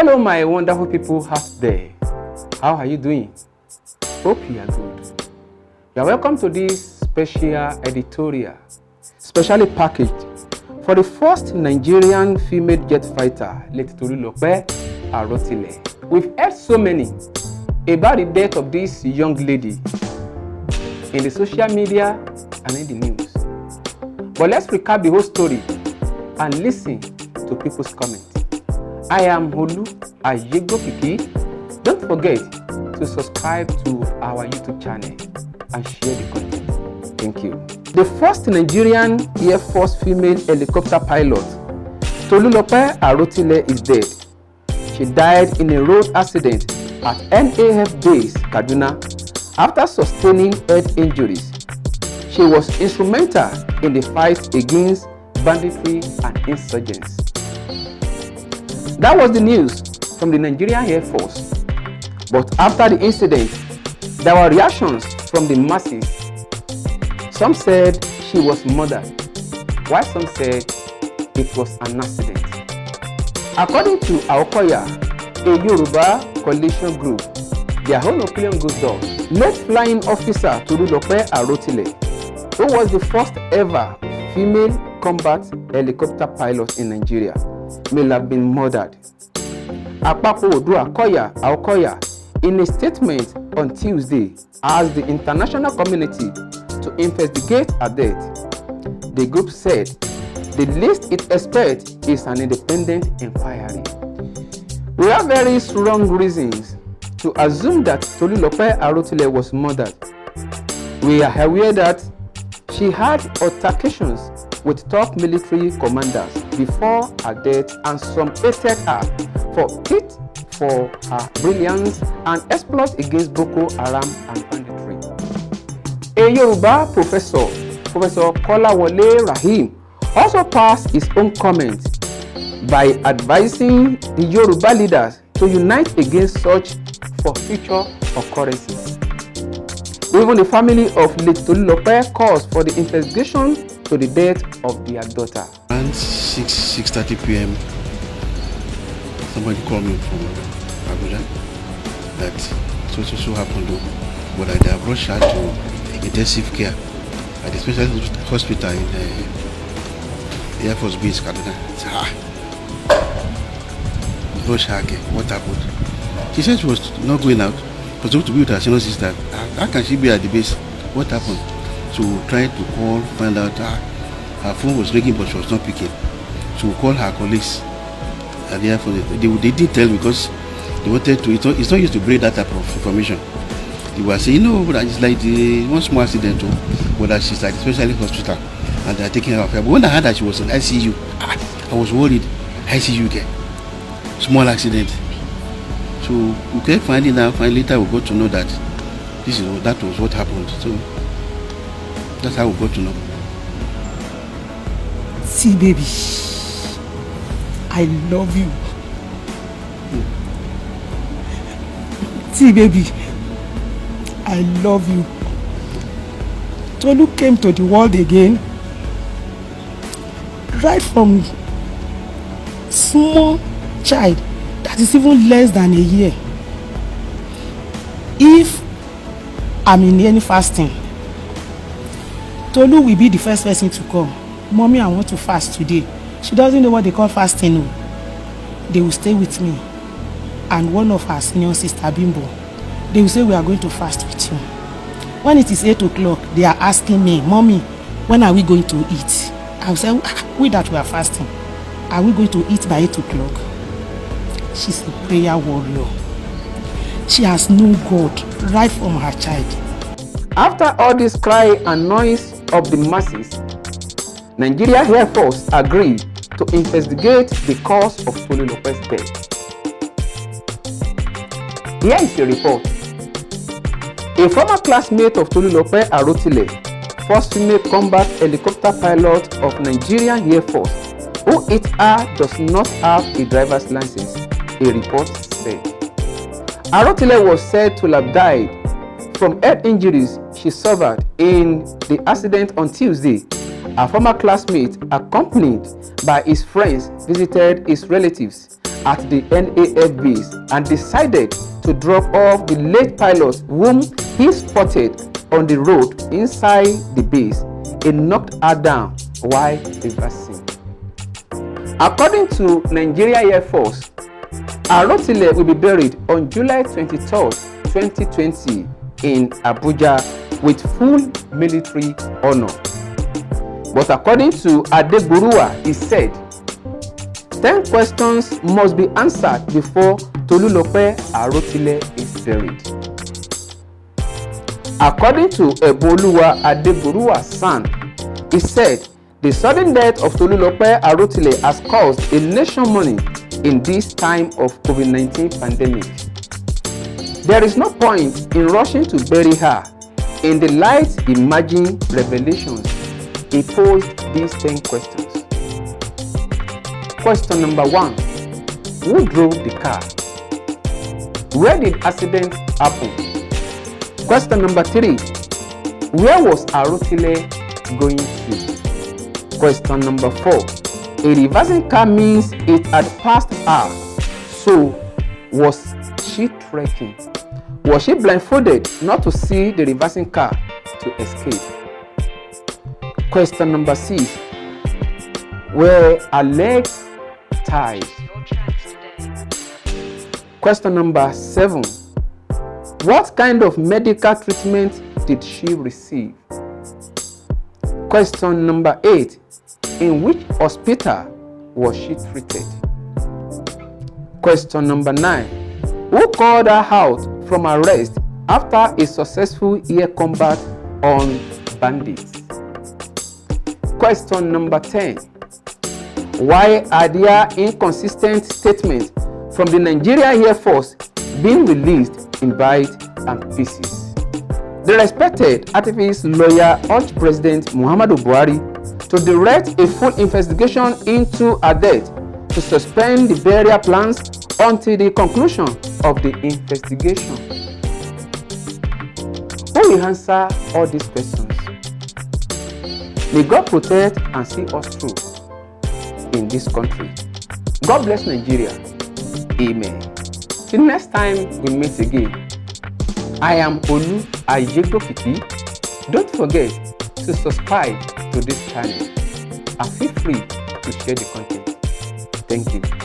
Hello my wonderful people out there. How are you doing? Hope you are good. You are welcome to this special editorial, specially packaged for the first Nigerian female jet fighter, late Tolulope Arotile. We've heard so many about the death of this young lady in the social media and in the news. But let's recap the whole story and listen to people's comments. I am Olu Ayegokiki. Don't forget to subscribe to our YouTube channel and share the content. Thank you. The first Nigerian Air Force female helicopter pilot, Tolulope Arotile, is dead. She died in a road accident at NAF base, Kaduna, after sustaining head injuries. She was instrumental in the fight against banditry and insurgents. That was the news from the Nigerian Air Force. But after the incident, there were reactions from the masses. Some said she was murdered, while some said it was an accident. According to Aokoya, a Yoruba coalition group, their own opinion goes thus. Late flying officer Tolulope Arotile, who was the first ever female combat helicopter pilot in Nigeria, may have been murdered. Apapo Aokoya, in a statement on Tuesday, asked the international community to investigate her death. The group said the least it expects is an independent inquiry. We have very strong reasons to assume that Tolulope Arotile was murdered. We are aware that she had altercations with top military commanders before her death, and some hated her for her brilliance and exploits against Boko Haram and banditry. A Yoruba professor, Professor Kolawole Rahim, also passed his own comments by advising the Yoruba leaders to unite against such for future occurrences. Even the family of late Tolulope calls for the investigation to the death of their daughter. Around 6:30 p.m. somebody called me from Abuja that so happened, but I have rushed her to intensive care at the specialist hospital in the Air Force base, Kaduna. Rush her again. What happened? She said she was not going out. She was supposed to be with her senior sister. How can she be at the base? What happened? So tried to call, find out her phone was ringing but she was not picking. So we called her colleagues at the Air Force. They didn't tell because they wanted to, it's not used to bring that type of information. They were saying, no, but it's like the one small accident, but that she's at the specialist hospital and they're taking her off. But when I heard that she was in ICU, I was worried. ICU again. Small accident. So we kept finding out, finally later we got to know that that was what happened. So that's how we got to know. See, baby, I love you. See, baby, I love you. Tolu came to the world again, right from small child that is even less than a year. If I'm in any fasting, Tolu will be the first person to come. Mommy, I want to fast today. She doesn't know what they call fasting. No. They will stay with me. And one of her senior sister, Bimbo, they will say we are going to fast with you. When it is 8 o'clock, they are asking me, Mommy, when are we going to eat? I will say, we that we are fasting, are we going to eat by 8 o'clock? She's a prayer warrior. She has known God right from her child. After all this cry and noise of the masses, Nigeria Air Force agreed to investigate the cause of Tolulope's death. Here is the report. A former classmate of Tolulope Arotile, first female combat helicopter pilot of Nigerian Air Force, who hit her does not have a driver's license, a report said. Arotile was said to have died from head injuries she suffered in the accident on Tuesday. A former classmate, accompanied by his friends, visited his relatives at the NAF base and decided to drop off the late pilot whom he spotted on the road inside the base. He knocked her down while reversing. According to Nigerian Air Force, Arotile will be buried on July 23, 2020 in Abuja with full military honor. But according to Adegboruwa, he said, 10 questions must be answered before Tolulope Arotile is buried. According to Eboluwa Adegboruwa's son, he said, the sudden death of Tolulope Arotile has caused a nation mourning in this time of COVID-19 pandemic. There is no point in rushing to bury her. In the light emerging revelations, he posed these 10 questions. Question number 1. Who drove the car? Where did accident happen? Question number 3. Where was Arotile going to? Question number 4. A reversing car means it had passed her. So, was she trekking? Was she blindfolded not to see the reversing car to escape? Question number 6. Were her legs tied? Question number 7. What kind of medical treatment did she receive? Question number 8. In which hospital was she treated? Question number 9. Who called her out from arrest after a successful air combat on bandits? Question number 10. Why are there inconsistent statements from the Nigerian Air Force being released in bits and pieces? The respected activist lawyer urged President Muhammadu Buhari to direct a full investigation into her death, to suspend the burial plans until the conclusion of the investigation. Who will answer all these questions? May God protect and see us through in this country. God bless Nigeria. Amen. Till next time we meet again. I am Olu Ayegbokiki. Don't forget to subscribe to this channel and feel free to share the content. Thank you.